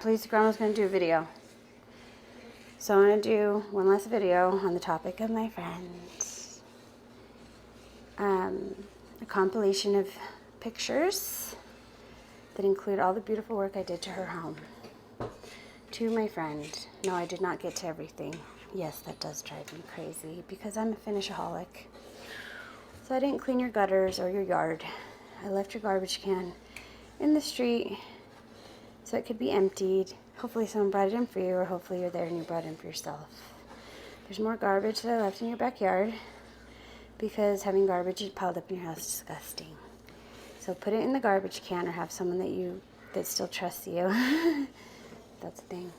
Please, Grandma's going to do a video. So I'm going to do one last video on the topic of my friends. A compilation of pictures that include all the beautiful work I did to her home. To my friend. No, I did not get to everything. Yes, that does drive me crazy because I'm a finishaholic. So I didn't clean your gutters or your yard. I left your garbage can in the street so it could be emptied. Hopefully someone brought it in for you, or hopefully you're there and you brought it in for yourself. There's more garbage that I left in your backyard because having garbage piled up in your house is disgusting. So put it in the garbage can, or have someone that still trusts you. That's the thing.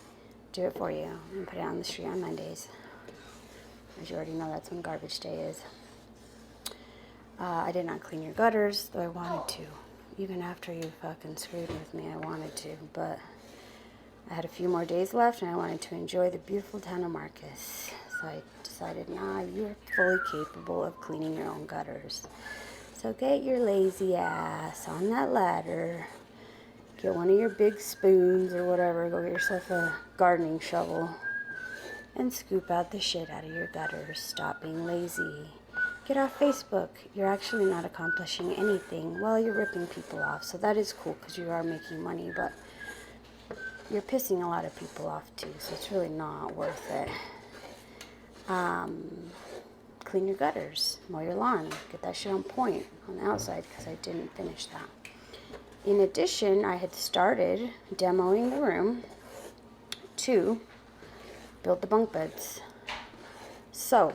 Do it for you and put it on the street on Mondays. As you already know, that's when garbage day is. I did not clean your gutters, though I wanted to. Even after you fucking screwed with me, I wanted to. But I had a few more days left, and I wanted to enjoy the beautiful town of Marcus. So I decided, nah, you're fully capable of cleaning your own gutters. So get your lazy ass on that ladder. Get one of your big spoons or whatever. Go get yourself a gardening shovel and scoop out the shit out of your gutters. Stop being lazy. Get off Facebook. You're actually not accomplishing anything. Well, you're ripping people off, so that is cool because you are making money, but you're pissing a lot of people off too, so it's really not worth it. Clean your gutters. Mow your lawn. Get that shit on point on the outside because I didn't finish that. In addition, I had started demoing the room to build the bunk beds. So,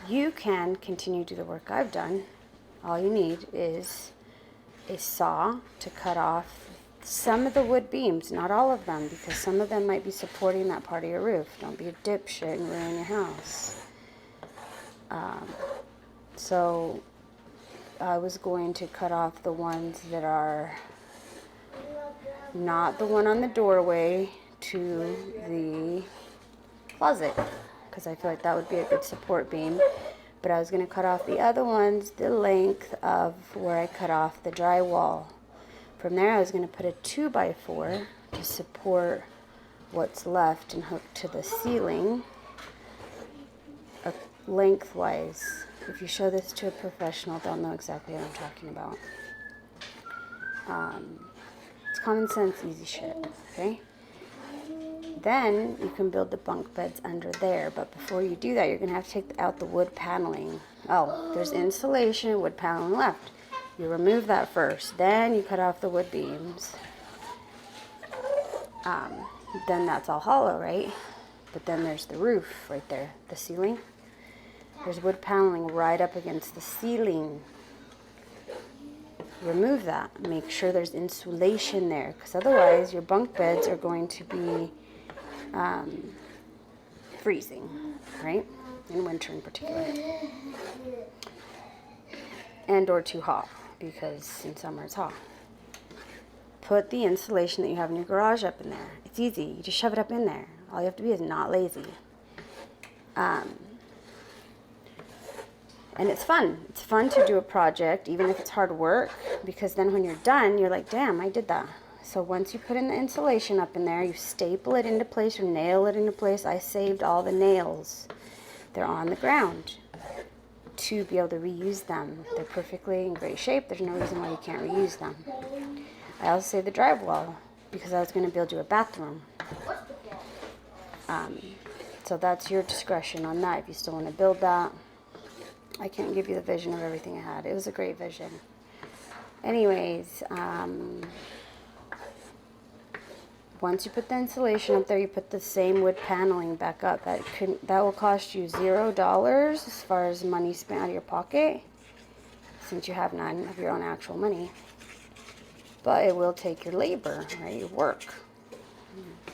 you can continue to do the work I've done. All you need is a saw to cut off some of the wood beams, not all of them, because some of them might be supporting that part of your roof. Don't be a dipshit and ruin your house. So I was going to cut off the ones that are not the one on the doorway to the closet, because I feel like that would be a good support beam. But I was going to cut off the other ones the length of where I cut off the drywall. From there I was going to put a 2x4 to support what's left and hook to the ceiling lengthwise. If you show this to a professional, they'll know exactly what I'm talking about. It's common sense, easy shit, okay? Then you can build the bunk beds under there, but before you do that, you're going to have to take out the wood paneling. Oh, there's insulation and wood paneling left. You remove that first, then you cut off the wood beams. Then that's all hollow, right? But then there's the roof right there, the ceiling. There's wood paneling right up against the ceiling. Remove that. Make sure there's insulation there, because otherwise your bunk beds are going to be freezing, right? In winter in particular. And or too hot, because in summer it's hot. Put the insulation that you have in your garage up in there. It's easy. You just shove it up in there. All you have to be is not lazy. And it's fun. It's fun to do a project, even if it's hard work, because then when you're done, you're like, damn, I did that. So once you put in the insulation up in there, you staple it into place or nail it into place. I saved all the nails. They're on the ground to be able to reuse them. They're perfectly in great shape. There's no reason why you can't reuse them. I also saved the drywall because I was going to build you a bathroom. So that's your discretion on that if you still want to build that. I can't give you the vision of everything I had. It was a great vision. Anyways, once you put the insulation up there, you put the same wood paneling back up. That will cost you $0 as far as money spent out of your pocket, since you have none of your own actual money. But it will take your labor, right? Your work.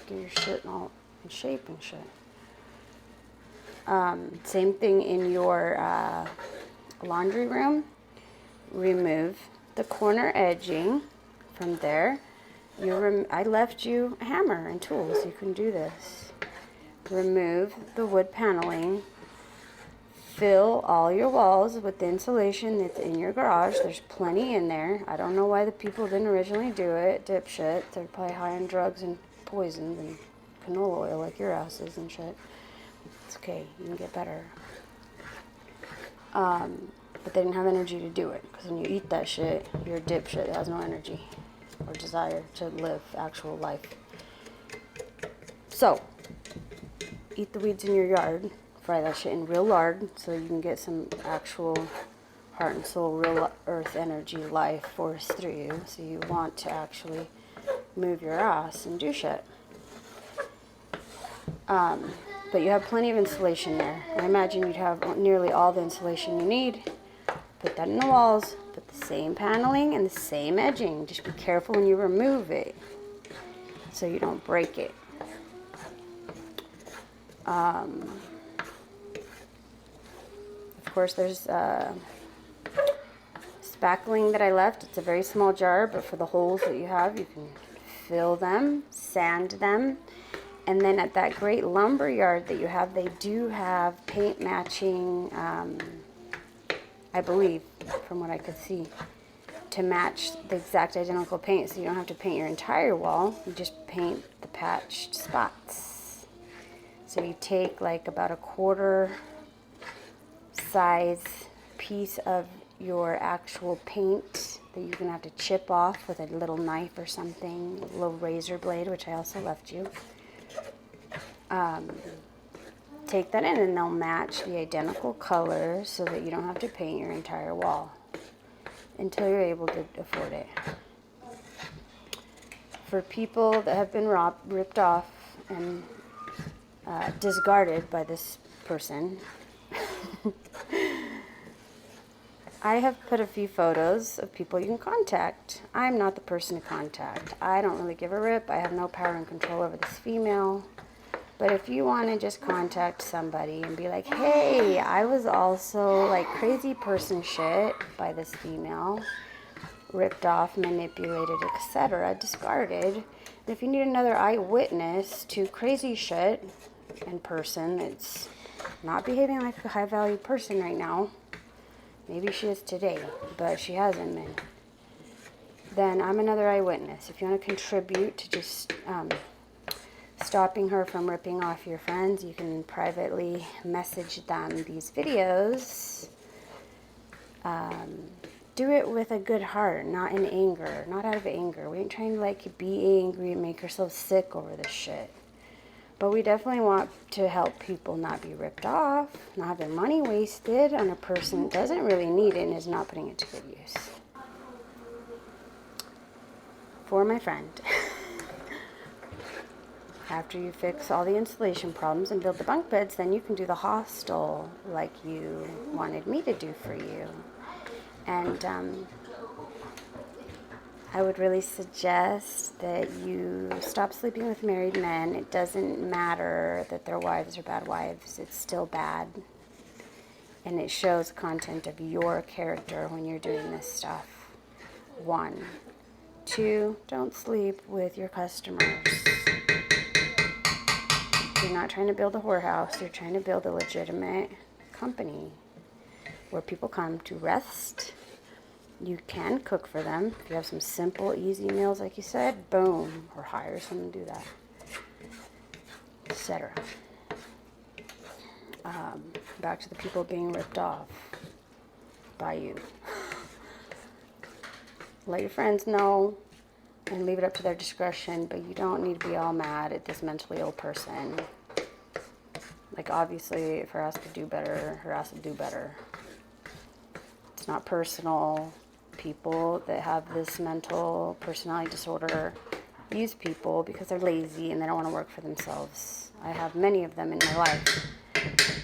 Get your shit all in shape and shit. Same thing in your laundry room. Remove the corner edging from there. I left you a hammer and tools. You can do this. Remove the wood paneling fill all your walls with the insulation that's in your garage. There's plenty in there. I don't know why the people didn't originally do it. Dipshit. They're probably high on drugs and poisons and canola oil like your ass is and shit. It's okay. You can get better. But they didn't have energy to do it. Because when you eat that shit, you're a dipshit that has no energy or desire to live actual life. So, eat the weeds in your yard. Fry that shit in real lard so you can get some actual heart and soul, real earth energy, life force through you. So you want to actually move your ass and do shit. But you have plenty of insulation there. I imagine you'd have nearly all the insulation you need. Put that in the walls. Put the same paneling and the same edging. Just be careful when you remove it so you don't break it. Of course, there's spackling that I left. It's a very small jar, but for the holes that you have, you can fill them, sand them. And then at that great lumber yard that you have, they do have paint matching, I believe, from what I could see, to match the exact identical paint. So you don't have to paint your entire wall. You just paint the patched spots. So you take like about a quarter size piece of your actual paint that you're going to have to chip off with a little knife or something, a little razor blade, which I also left you. Take that in and they'll match the identical color so that you don't have to paint your entire wall until you're able to afford it. For people that have been ripped off and discarded by this person, I have put a few photos of people you can contact. I'm not the person to contact. I don't really give a rip. I have no power and control over this female. But if you want to just contact somebody and be like, hey, I was also like crazy person shit by this female, ripped off, manipulated, etc., discarded. And if you need another eyewitness to crazy shit in person that's not behaving like a high-value person right now, maybe she is today, but she hasn't been, then I'm another eyewitness. If you want to contribute to just stopping her from ripping off your friends, you can privately message them these videos. Do it with a good heart, not in anger, not out of anger. We ain't trying to like be angry and make ourselves sick over this shit. But we definitely want to help people not be ripped off, not have their money wasted on a person that doesn't really need it and is not putting it to good use. For my friend. After you fix all the insulation problems and build the bunk beds, then you can do the hostel like you wanted me to do for you. And I would really suggest that you stop sleeping with married men. It doesn't matter that their wives are bad wives. It's still bad. And it shows content of your character when you're doing this stuff. 1. 2, don't sleep with your customers. You're not trying to build a whorehouse. You're trying to build a legitimate company where people come to rest. You can cook for them. If you have some simple, easy meals, like you said, boom. Or hire someone to do that, etc. Back to the people being ripped off by you. Let your friends know and leave it up to their discretion, but you don't need to be all mad at this mentally ill person. Like, obviously, if her ass could do better, her ass would do better. It's not personal. People that have this mental personality disorder use people because they're lazy and they don't want to work for themselves. I have many of them in my life.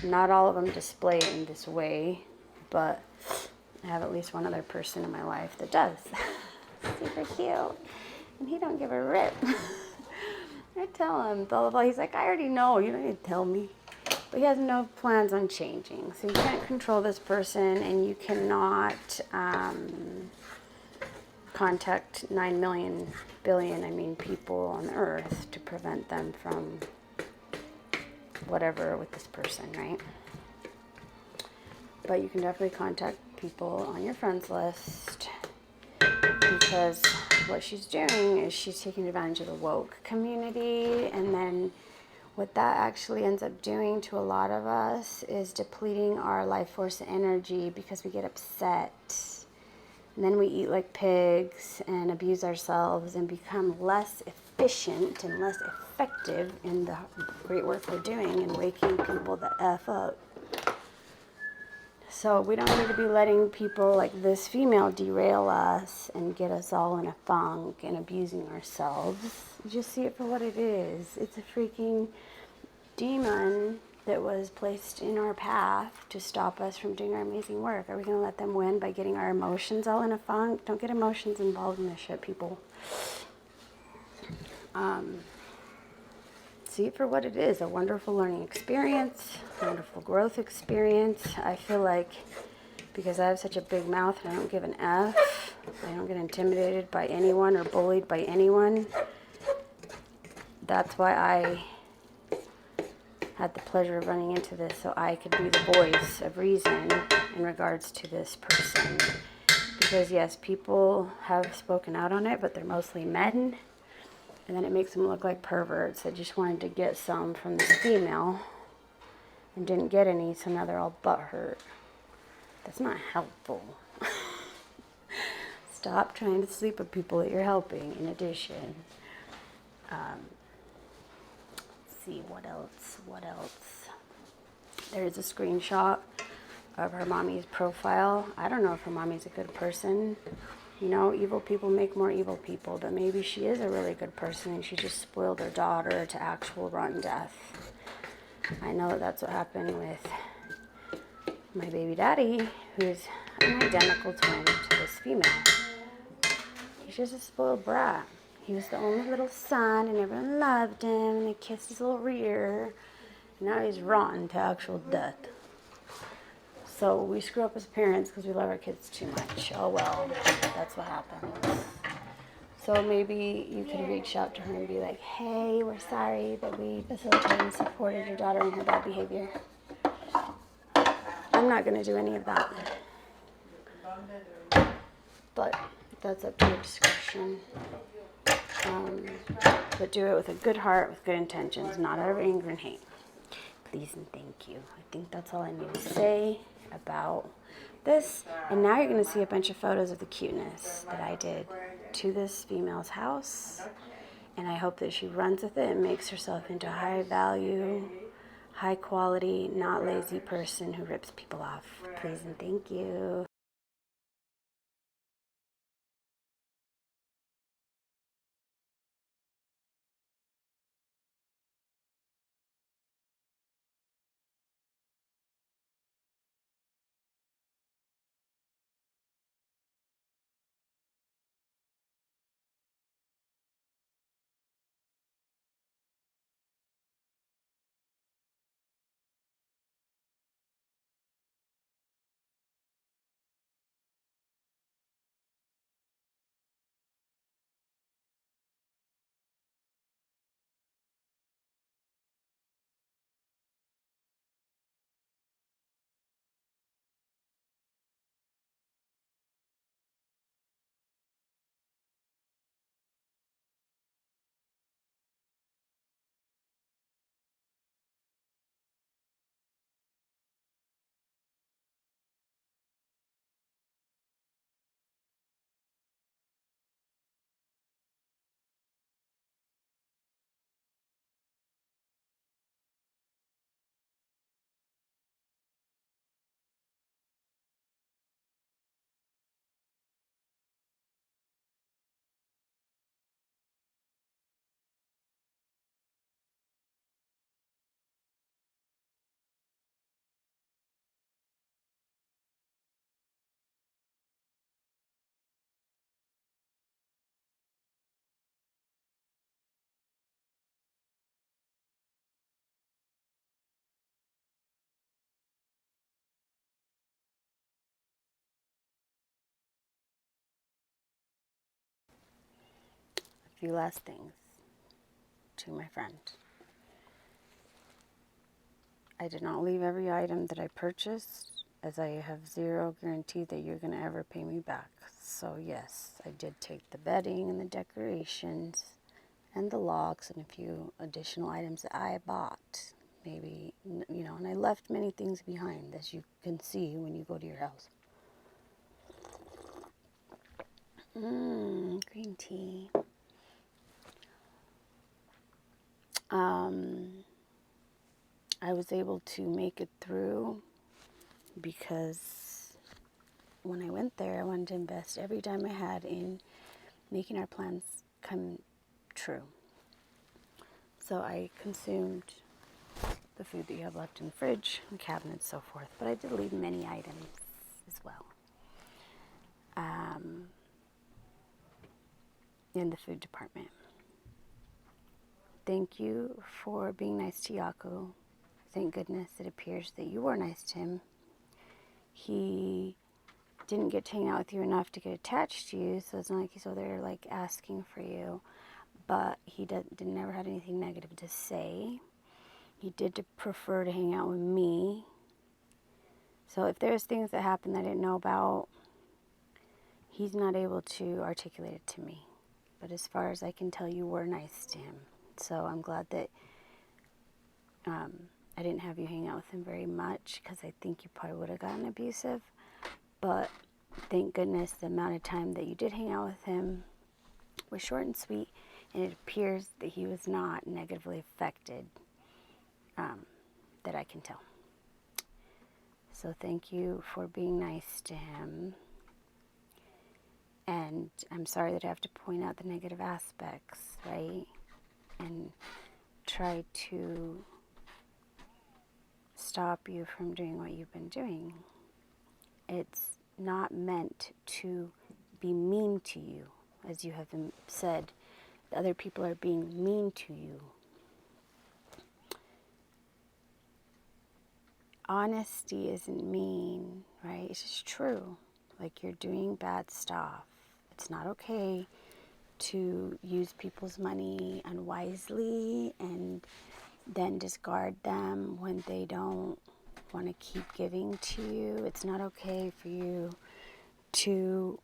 Not all of them display it in this way, but I have at least one other person in my life that does. Super cute. And he don't give a rip. I tell him, blah, blah, blah. He's like, I already know. You don't need to tell me. But he has no plans on changing. So you can't control this person, and you cannot contact 9 million, billion, people on the earth to prevent them from whatever with this person, right? But you can definitely contact people on your friends list, because what she's doing is she's taking advantage of the woke community, and then what that actually ends up doing to a lot of us is depleting our life force energy, because we get upset and then we eat like pigs and abuse ourselves and become less efficient and less effective in the great work we're doing and waking people the F up. So we don't need to be letting people like this female derail us and get us all in a funk and abusing ourselves. Just see it for what it is. It's a freaking demon that was placed in our path to stop us from doing our amazing work. Are we going to let them win by getting our emotions all in a funk? Don't get emotions involved in this shit, people. See it for what it is, a wonderful learning experience, wonderful growth experience. I feel like because I have such a big mouth and I don't give an F, I don't get intimidated by anyone or bullied by anyone. That's why I had the pleasure of running into this, so I could be the voice of reason in regards to this person. Because yes, people have spoken out on it, but they're mostly men. And then it makes them look like perverts that just wanted to get some from this female and didn't get any, so now they're all butthurt. That's not helpful. Stop trying to sleep with people that you're helping, in addition. Let's see, what else? There's a screenshot of her mommy's profile. I don't know if her mommy's a good person. You know, evil people make more evil people, but maybe she is a really good person and she just spoiled her daughter to actual rotten death. I know that's what happened with my baby daddy, who's an identical twin to this female. He's just a spoiled brat. He was the only little son and everyone loved him and they kissed his little rear. And now he's rotten to actual death. So we screw up as parents because we love our kids too much. Oh well, that's what happens. So maybe you could reach out to her and be like, hey, we're sorry that we facilitated and supported your daughter in her bad behavior. I'm not going to do any of that. But that's up to your discretion. But do it with a good heart, with good intentions, not out of anger and hate. Please and thank you. I think that's all I need to say about this. And now you're going to see a bunch of photos of the cuteness that I did to this female's house. And I hope that she runs with it and makes herself into a high value, high quality, not lazy person who rips people off. Please and thank you. A few last things to my friend. I did not leave every item that I purchased as I have zero guarantee that you're going to ever pay me back. So yes, I did take the bedding and the decorations and the logs and a few additional items that I bought. Maybe, and I left many things behind, as you can see when you go to your house. Green tea. I was able to make it through because when I went there, I wanted to invest every dime I had in making our plans come true. So I consumed the food that you have left in the fridge, and cabinets, so forth. But I did leave many items as well in the food department. Thank you for being nice to Yaku. Thank goodness it appears that you were nice to him. He didn't get to hang out with you enough to get attached to you, so it's not like he's over there like asking for you. But he never had anything negative to say. He did prefer to hang out with me. So if there's things that happened that I didn't know about, he's not able to articulate it to me. But as far as I can tell, you were nice to him. So I'm glad that I didn't have you hang out with him very much, because I think you probably would have gotten abusive. But thank goodness the amount of time that you did hang out with him was short and sweet, and it appears that he was not negatively affected, that I can tell. So thank you for being nice to him. And I'm sorry that I have to point out the negative aspects, right? And try to stop you from doing what you've been doing. It's not meant to be mean to you, as you have said. Other people are being mean to you. Honesty isn't mean, right? It's just true. Like, you're doing bad stuff. It's not okay to use people's money unwisely and then discard them when they don't want to keep giving to you. It's not okay for you to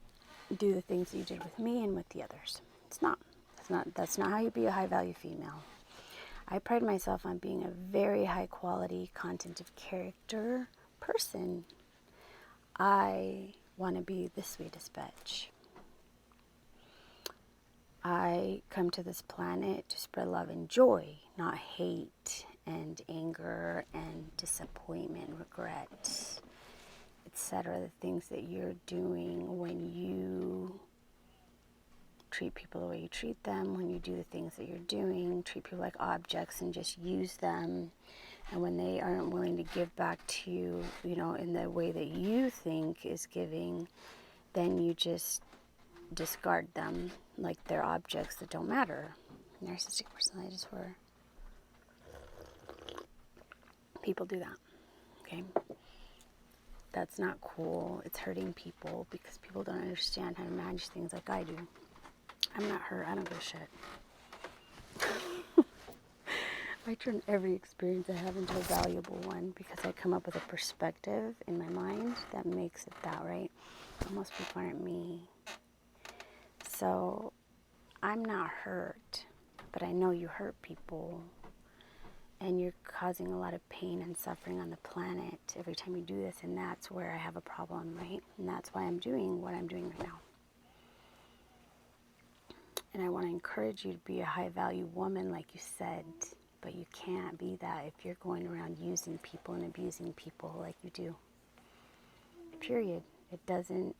do the things that you did with me and with the others. It's not. That's not how you be a high value female. I pride myself on being a very high quality content of character person. I want to be the sweetest bitch. I come to this planet to spread love and joy, not hate and anger and disappointment, regret, etc. The things that you're doing when you treat people the way you treat them, when you do the things that you're doing, treat people like objects and just use them. And when they aren't willing to give back to you, in the way that you think is giving, then you just discard them like they're objects that don't matter. Narcissistic personality disorder. People do that, okay? That's not cool. It's hurting people because people don't understand how to manage things like I do. I'm not her. I don't give a shit. I turn every experience I have into a valuable one because I come up with a perspective in my mind that makes it that, right? But most people aren't me. So I'm not hurt, but I know you hurt people. And you're causing a lot of pain and suffering on the planet every time you do this. And that's where I have a problem, right? And that's why I'm doing what I'm doing right now. And I want to encourage you to be a high-value woman, like you said, but you can't be that if you're going around using people and abusing people like you do. Period. It doesn't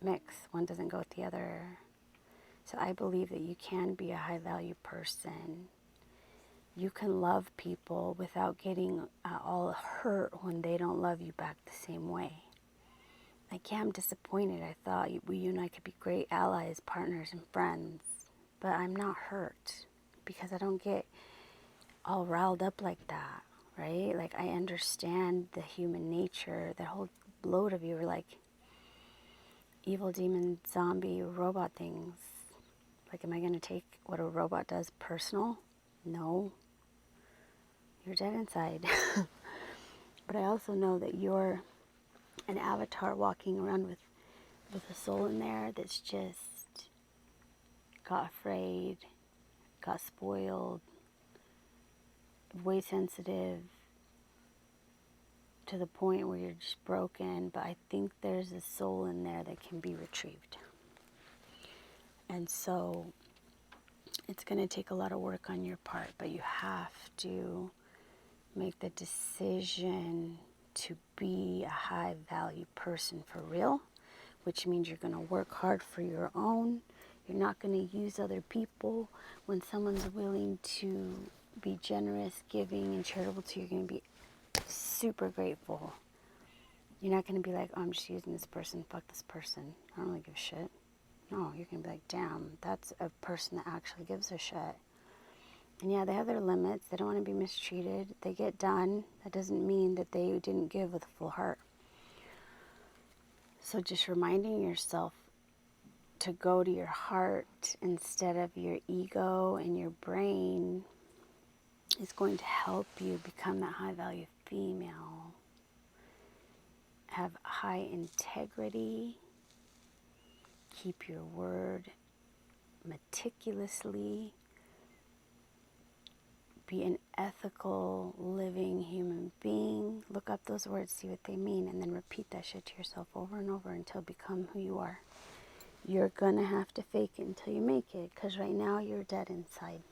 mix. One doesn't go with the other. So I believe that you can be a high-value person. You can love people without getting all hurt when they don't love you back the same way. Like, yeah, I'm disappointed. I thought you and I could be great allies, partners, and friends. But I'm not hurt because I don't get all riled up like that, right? Like, I understand the human nature. That whole load of you are like evil, demon, zombie, robot things. Like, am I going to take what a robot does personal? No. You're dead inside. But I also know that you're an avatar walking around with a soul in there that's just got afraid, got spoiled, way sensitive, to the point where you're just broken. But I think there's a soul in there that can be retrieved. And so it's going to take a lot of work on your part, but you have to make the decision to be a high value person for real, which means you're going to work hard for your own. You're not going to use other people. When someone's willing to be generous, giving, and charitable to you, you're going to be super grateful. You're not going to be like, oh, I'm just using this person, fuck this person, I don't really give a shit. No, you're going to be like, damn, that's a person that actually gives a shit. And yeah, they have their limits. They don't want to be mistreated. They get done. That doesn't mean that they didn't give with a full heart. So just reminding yourself to go to your heart instead of your ego and your brain is going to help you become that high value female. Have high integrity. Keep your word meticulously. Be an ethical, living human being. Look up those words, see what they mean, and then repeat that shit to yourself over and over until you become who you are. You're gonna have to fake it until you make it, because right now you're dead inside.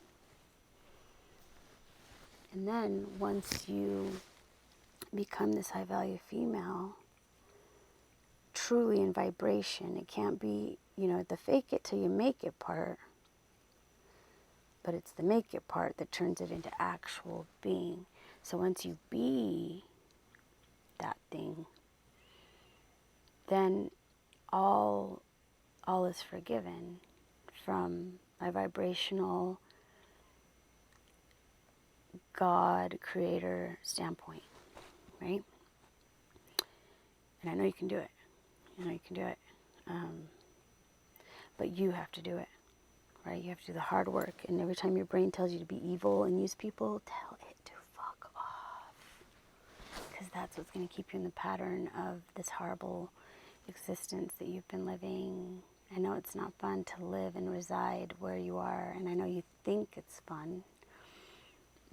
And then once you become this high value female, truly in vibration, it can't be, the fake it till you make it part, but it's the make it part that turns it into actual being. So once you be that thing, then all is forgiven from a vibrational God creator standpoint, right? And I know you can do it. But you have to do it, right? You have to do the hard work. And every time your brain tells you to be evil and use people, tell it to fuck off. Because that's what's going to keep you in the pattern of this horrible existence that you've been living. I know it's not fun to live and reside where you are. And I know you think it's fun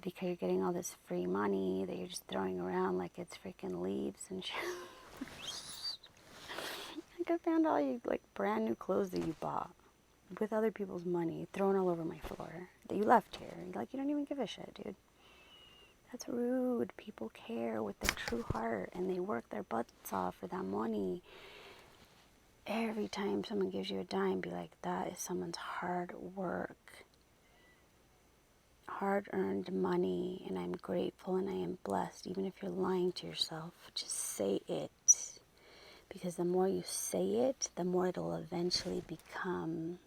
because you're getting all this free money that you're just throwing around like it's freaking leaves and shit. I found all you brand new clothes that you bought with other people's money thrown all over my floor that you left here. You don't even give a shit, dude. That's rude. People care with their true heart and they work their butts off for that money. Every time someone gives you a dime, be like, that is someone's hard work, hard-earned money, and I'm grateful and I am blessed. Even if you're lying to yourself, just say it. Because the more you say it, the more it'll eventually become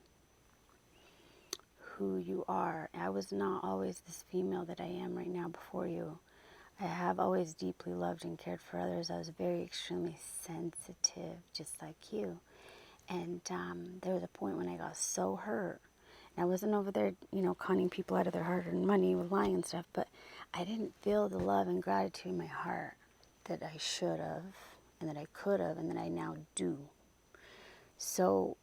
who you are. I was not always this female that I am right now before you. I have always deeply loved and cared for others. I was very extremely sensitive, just like you. And there was a point when I got so hurt. And I wasn't over there, conning people out of their hard-earned money with lying and stuff, but I didn't feel the love and gratitude in my heart that I should have, and that I could have, and that I now do. So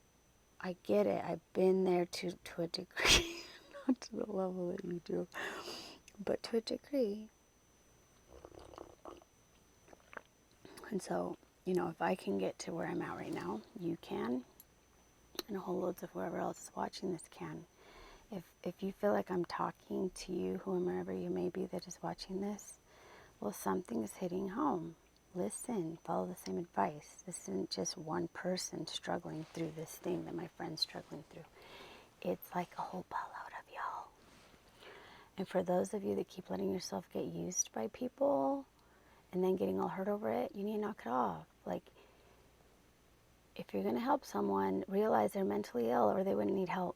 I get it. I've been there to a degree, not to the level that you do, but to a degree. And so, if I can get to where I'm at right now, you can, and a whole loads of whoever else is watching this can. If you feel like I'm talking to you, whomever you may be that is watching this, well, something is hitting home. Listen, follow the same advice. This isn't just one person struggling through this thing that my friend's struggling through. It's like a whole boatload of y'all. And for those of you that keep letting yourself get used by people and then getting all hurt over it, you need to knock it off. If you're going to help someone, realize they're mentally ill or they wouldn't need help.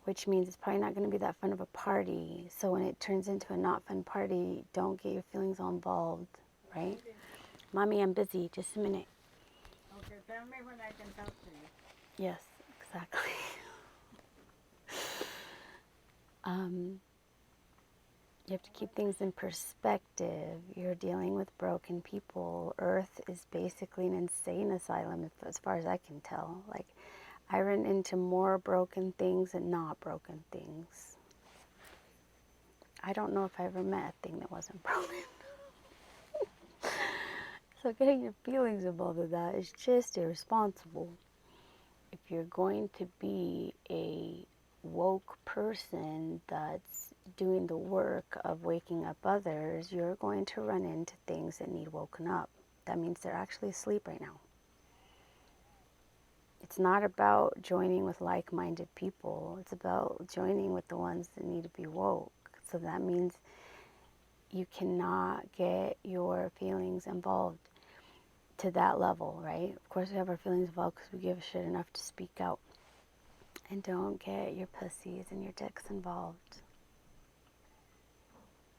Which means it's probably not going to be that fun of a party. So when it turns into a not fun party, don't get your feelings all involved, right? Okay. Mommy, I'm busy. Just a minute. Okay, tell me when I can talk to you. Yes, exactly. You have to keep things in perspective. You're dealing with broken people. Earth is basically an insane asylum, as far as I can tell. Like, I run into more broken things and not broken things. I don't know if I ever met a thing that wasn't broken. So getting your feelings involved with that is just irresponsible. If you're going to be a woke person that's doing the work of waking up others, you're going to run into things that need woken up. That means they're actually asleep right now. It's not about joining with like-minded people. It's about joining with the ones that need to be woke. So that means you cannot get your feelings involved to that level, right? Of course we have our feelings involved because we give a shit enough to speak out. And don't get your pussies and your dicks involved.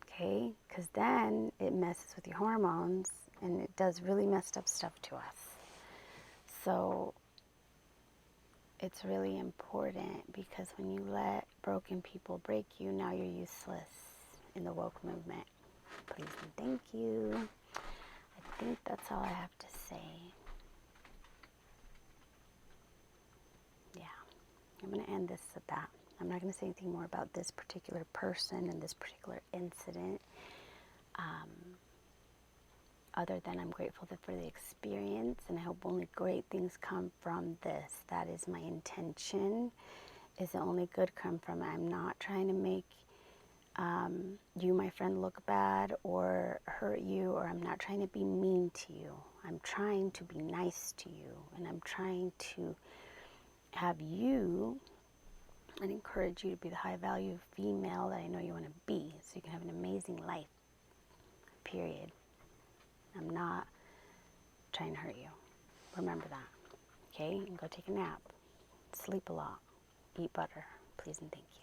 Okay? Because then it messes with your hormones and it does really messed up stuff to us. So it's really important, because when you let broken people break you, now you're useless in the woke movement. Please and thank you. I think that's all I have to say. Yeah, I'm going to end this at that. I'm not going to say anything more about this particular person and this particular incident, other than I'm grateful for the experience, and I hope only great things come from this. That is my intention, is that only good come from it. I'm not trying to make you, my friend, look bad or hurt you, or I'm not trying to be mean to you. I'm trying to be nice to you, and I'm trying to have you and encourage you to be the high value female that I know you want to be, so you can have an amazing life, period. I'm not trying to hurt you. Remember that, okay? And go take a nap, sleep a lot, eat butter, please and thank you.